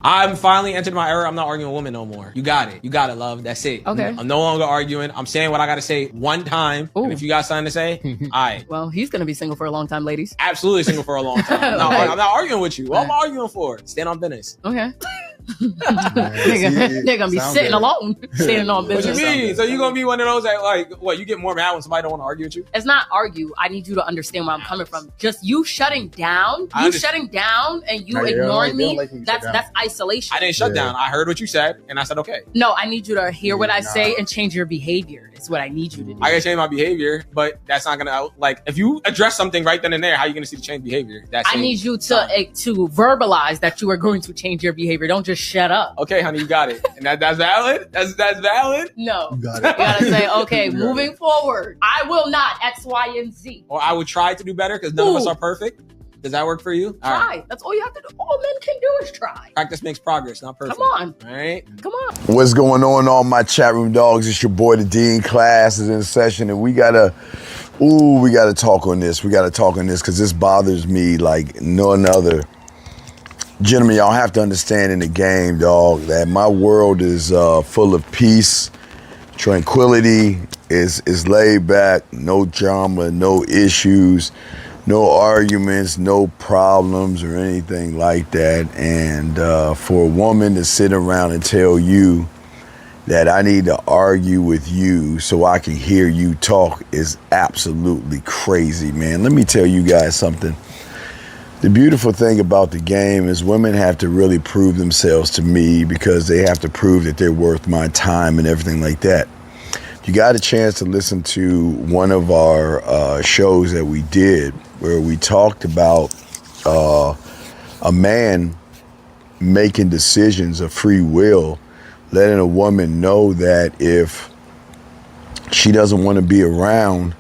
I'm finally entered my era. I'm not arguing with women no more. You got it. You got it, love. That's it. Okay. I'm no longer arguing. I'm saying what I got to say one time. Ooh. And if you got something to say, all right. Well, he's going to be single for a long time, ladies. Absolutely single for a long time. I'm not arguing with you. What am I arguing for? Stand on business. Okay. They're gonna be sitting alone, standing on business. What you mean? So you gonna be one of those that like, what? You get more mad when somebody don't want to argue with you? It's not argue. I need you to understand where I'm coming from. Just you shutting down, and you ignoring me. That's isolation. I didn't shut down. I heard what you said, and I said okay. No, I need you to hear what I say and change your behavior. It's what I need you to do. I can change my behavior, but that's not gonna like if you address something right then and there. How are you gonna see the change behavior? I need you to verbalize that you are going to change your behavior. Don't just shut up. Okay, honey, you got it. And that's valid? That's valid? No. You gotta say, okay, moving forward, I will not X, Y, and Z. Or I would try to do better because none of us are perfect. Does that work for you? Try. Right. That's all you have to do. All men can do is try. Practice makes progress, not perfect. Come on. All right? Come on. What's going on, all my chat room dogs? It's your boy, the Dean. Class is in session, and we gotta talk on this. We gotta talk on this because this bothers me like none other. Gentlemen, y'all have to understand in the game, dog, that my world is full of peace, tranquility, is laid back, no drama, no issues, no arguments, no problems or anything like that. And for a woman to sit around and tell you that I need to argue with you so I can hear you talk is absolutely crazy, man. Let me tell you guys something. The beautiful thing about the game is women have to really prove themselves to me because they have to prove that they're worth my time and everything like that. You got a chance to listen to one of our shows that we did where we talked about a man making decisions of free will, letting a woman know that if she doesn't want to be around,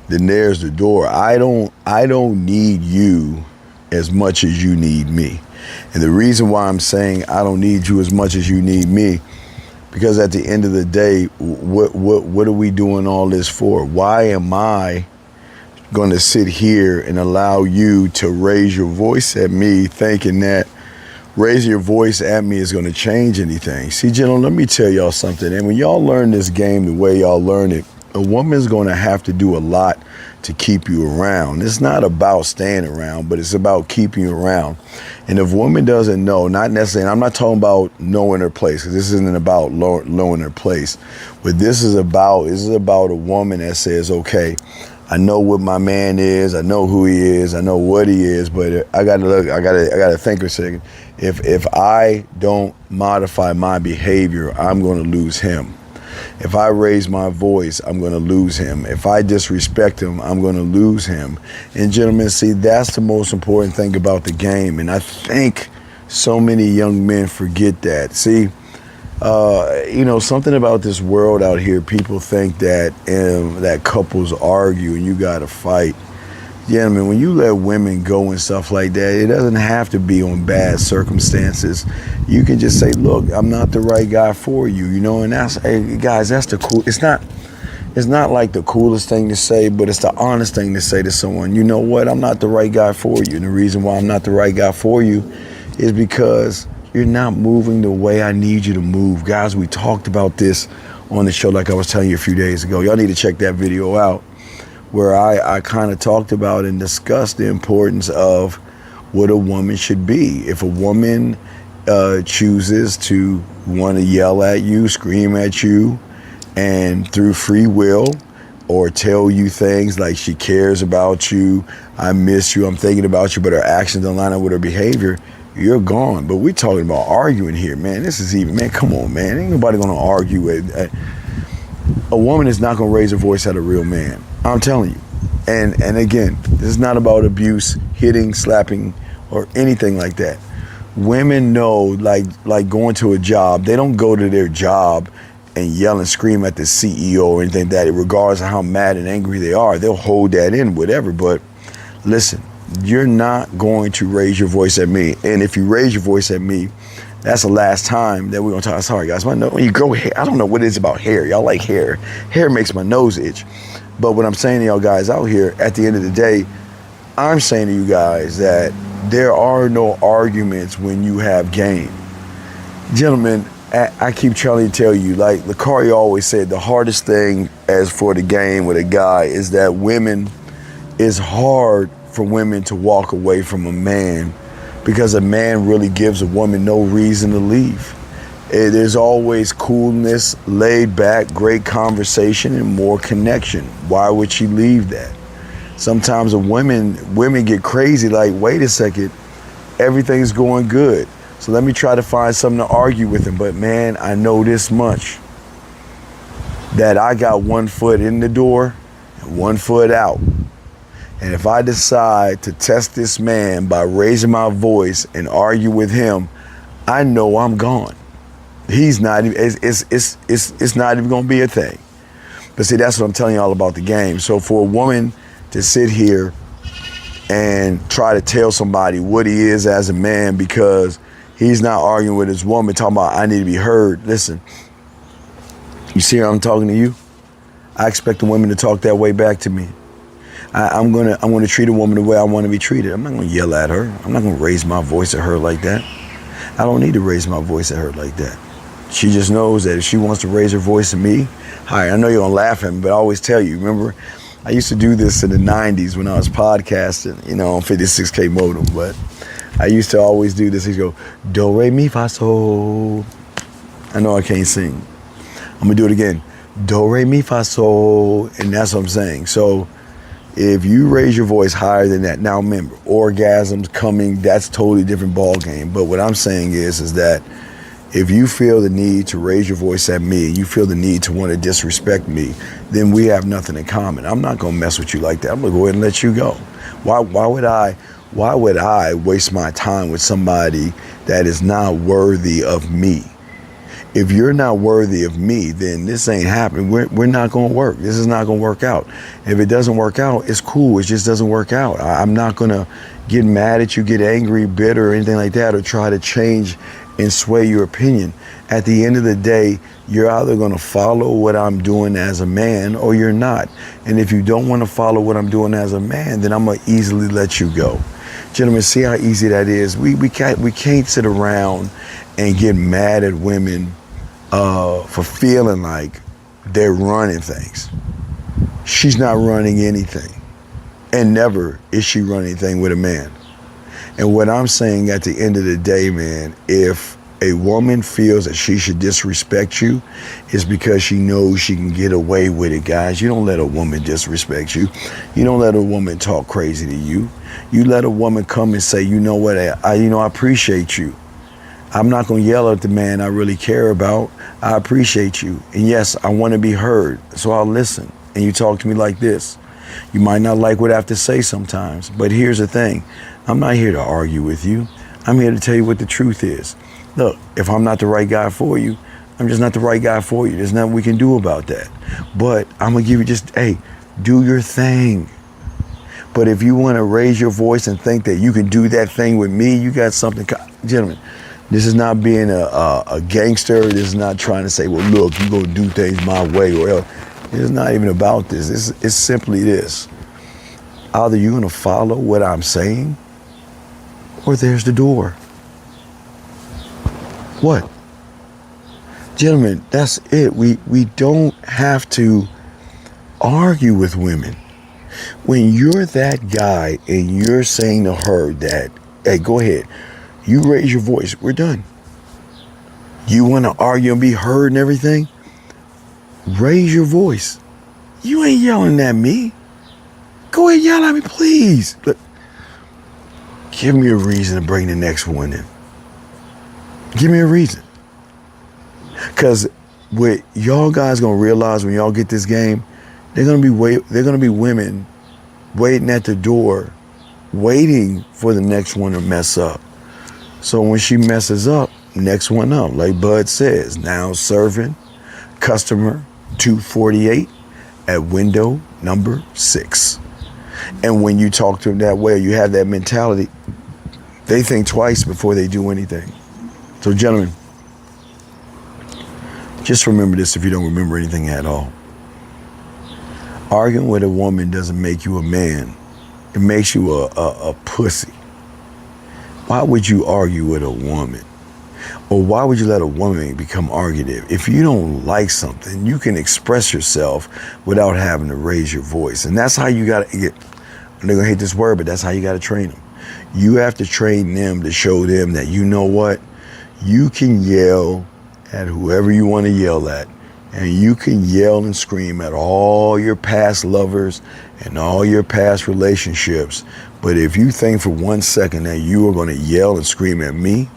then there's the door. I don't need you as much as you need me. And the reason why I'm saying I don't need you as much as you need me, because at the end of the day, what are we doing all this for? Why am I going to sit here and allow you to raise your voice at me thinking that raising your voice at me is going to change anything? See, gentlemen, let me tell y'all something. And when y'all learn this game the way y'all learn it, a woman's going to have to do a lot to keep you around. It's not about staying around, but it's about keeping you around. And if a woman doesn't know, not necessarily, I'm not talking about knowing her place, because this isn't about knowing her place. What this is about a woman that says, okay, I know what my man is, I know who he is, I know what he is, but I gotta think a second. If I don't modify my behavior, I'm gonna lose him. If I raise my voice, I'm going to lose him. If I disrespect him, I'm going to lose him. And gentlemen, see, that's the most important thing about the game. And I think so many young men forget that. See, something about this world out here, people think that couples argue and you got to fight. Gentlemen, when you let women go and stuff like that, it doesn't have to be on bad circumstances. You can just say, look, I'm not the right guy for you, and that's, hey, guys, that's the cool, it's not like the coolest thing to say, but it's the honest thing to say to someone, you know what, I'm not the right guy for you. And the reason why I'm not the right guy for you is because you're not moving the way I need you to move. Guys, we talked about this on the show like I was telling you a few days ago. Y'all need to check that video out, where I kind of talked about and discussed the importance of what a woman should be. If a woman chooses to want to yell at you, scream at you, and through free will, or tell you things like she cares about you, I miss you, I'm thinking about you, but her actions don't line up with her behavior, you're gone. But we're talking about arguing here, man. Man, come on, man. Ain't nobody gonna argue with. A woman is not gonna raise her voice at a real man. I'm telling you. And again, this is not about abuse, hitting, slapping, or anything like that. Women know, like going to a job, they don't go to their job and yell and scream at the CEO or anything like that, regardless of how mad and angry they are. They'll hold that in, whatever. But listen, you're not going to raise your voice at me. And if you raise your voice at me, that's the last time that we're gonna talk. Sorry guys, my nose, when you grow hair, I don't know what it is about hair. Y'all like hair. Hair makes my nose itch. But what I'm saying to y'all guys out here, at the end of the day, I'm saying to you guys that there are no arguments when you have game. Gentlemen, I keep trying to tell you, like Lacari always said, the hardest thing as for the game with a guy is that it's hard for women to walk away from a man because a man really gives a woman no reason to leave. There's always coolness, laid back, great conversation, and more connection. Why would she leave that? Sometimes women get crazy, like, wait a second, everything's going good. So let me try to find something to argue with him. But man, I know this much, that I got 1 foot in the door and 1 foot out. And if I decide to test this man by raising my voice and argue with him, I know I'm gone. He's not even, it's not even gonna be a thing. But see, that's what I'm telling you all about the game. So for a woman to sit here and try to tell somebody what he is as a man because he's not arguing with his woman, talking about I need to be heard. Listen, you see how I'm talking to you? I expect the women to talk that way back to me. I'm gonna treat a woman the way I want to be treated. I'm not gonna yell at her. I'm not gonna raise my voice at her like that. I don't need to raise my voice at her like that. She just knows that if she wants to raise her voice at me, hi, I know you're gonna laugh at me, but I always tell you, remember, I used to do this in the 90s when I was podcasting, on 56K modem, but I used to always do this. He'd go, do, re, mi, fa, sol. I know I can't sing. I'm gonna do it again. Do, re, mi, fa, sol. And that's what I'm saying. So if you raise your voice higher than that, now remember, orgasms coming, that's totally different ball game. But what I'm saying is that if you feel the need to raise your voice at me, you feel the need to want to disrespect me, then we have nothing in common. I'm not gonna mess with you like that. I'm gonna go ahead and let you go. Why would I waste my time with somebody that is not worthy of me? If you're not worthy of me, then this ain't happening. We're not gonna work. This is not gonna work out. If it doesn't work out, it's cool. It just doesn't work out. I'm not gonna get mad at you, get angry, bitter, or anything like that, or try to change and sway your opinion. At the end of the day, you're either gonna follow what I'm doing as a man or you're not. And if you don't wanna follow what I'm doing as a man, then I'm gonna easily let you go. Gentlemen, see how easy that is? We can't sit around and get mad at women for feeling like they're running things. She's not running anything. And never is she running anything with a man. And what I'm saying at the end of the day, man, if a woman feels that she should disrespect you, it's because she knows she can get away with it, guys. You don't let a woman disrespect you. You don't let a woman talk crazy to you. You let a woman come and say, you know what, I appreciate you. I'm not gonna yell at the man I really care about. I appreciate you. And yes, I wanna be heard, so I'll listen. And you talk to me like this. You might not like what I have to say sometimes, but here's the thing. I'm not here to argue with you. I'm here to tell you what the truth is. Look, if I'm not the right guy for you, I'm just not the right guy for you. There's nothing we can do about that. But I'm gonna give you just, hey, do your thing. But if you wanna raise your voice and think that you can do that thing with me, you got something, gentlemen, this is not being a gangster. This is not trying to say, well, look, you're gonna do things my way or else. It's not even about this. It's simply this. Either you're gonna follow what I'm saying, or there's the door. What? Gentlemen, that's it. We don't have to argue with women. When you're that guy and you're saying to her that, hey, go ahead, you raise your voice, we're done. You want to argue and be heard and everything? Raise your voice. You ain't yelling at me. Go ahead, yell at me, please. Look, give me a reason to bring the next one in. Give me a reason. Because what y'all guys gonna realize when y'all get this game, they're gonna be women waiting at the door, waiting for the next one to mess up. So when she messes up, next one up, like Bud says, now serving customer 248 at window number 6. And when you talk to them that way, you have that mentality, they think twice before they do anything. So gentlemen, just remember this if you don't remember anything at all. Arguing with a woman doesn't make you a man. It makes you a pussy. Why would you argue with a woman? Or why would you let a woman become argumentative? If you don't like something, you can express yourself without having to raise your voice. And that's how you got to get, they're going to hate this word, but that's how you got to train them. You have to train them to show them that, you know what, you can yell at whoever you want to yell at. And you can yell and scream at all your past lovers and all your past relationships. But if you think for 1 second that you are going to yell and scream at me,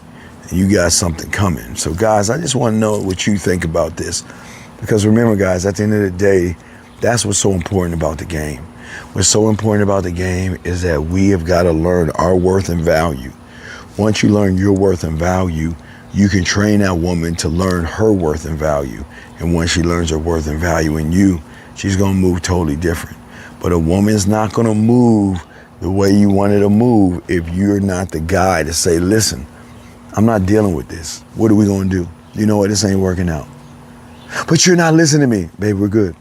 you got something coming. So guys, I just want to know what you think about this. Because remember guys, at the end of the day, that's what's so important about the game. What's so important about the game is that we have got to learn our worth and value. Once you learn your worth and value, you can train that woman to learn her worth and value. And once she learns her worth and value in you, she's going to move totally different. But a woman's not going to move the way you want her to move if you're not the guy to say, listen, I'm not dealing with this. What are we going to do? You know what? This ain't working out. But you're not listening to me. Babe, we're good.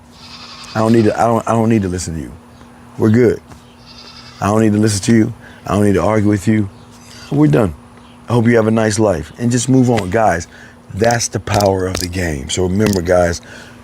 I don't need to listen to you. We're good. I don't need to listen to you. I don't need to argue with you. We're done. I hope you have a nice life. And just move on. Guys, that's the power of the game. So remember, guys,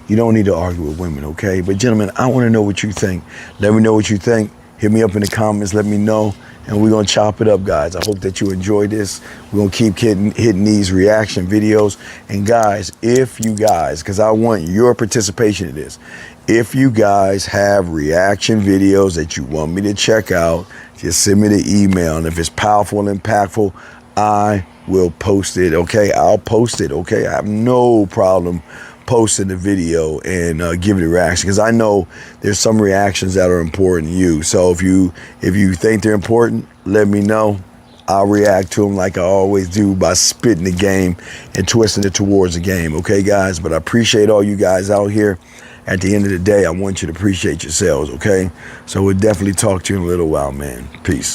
you don't need to argue with women, okay? But gentlemen, I want to know what you think. Let me know what you think. Hit me up in the comments. Let me know. And we're going to chop it up, guys. I hope that you enjoy this. We're going to keep hitting these reaction videos. And guys, if you guys, because I want your participation in this, if you guys have reaction videos that you want me to check out, just send me the email. And if it's powerful and impactful, I will post it, okay? I'll post it, okay? I have no problem posting the video and giving a reaction, because I know there's some reactions that are important to you. So if you think they're important, let me know. I'll react to them like I always do by spitting the game and twisting it towards the game, okay, guys? But I appreciate all you guys out here. At the end of the day, I want you to appreciate yourselves, okay? So we'll definitely talk to you in a little while, man. Peace.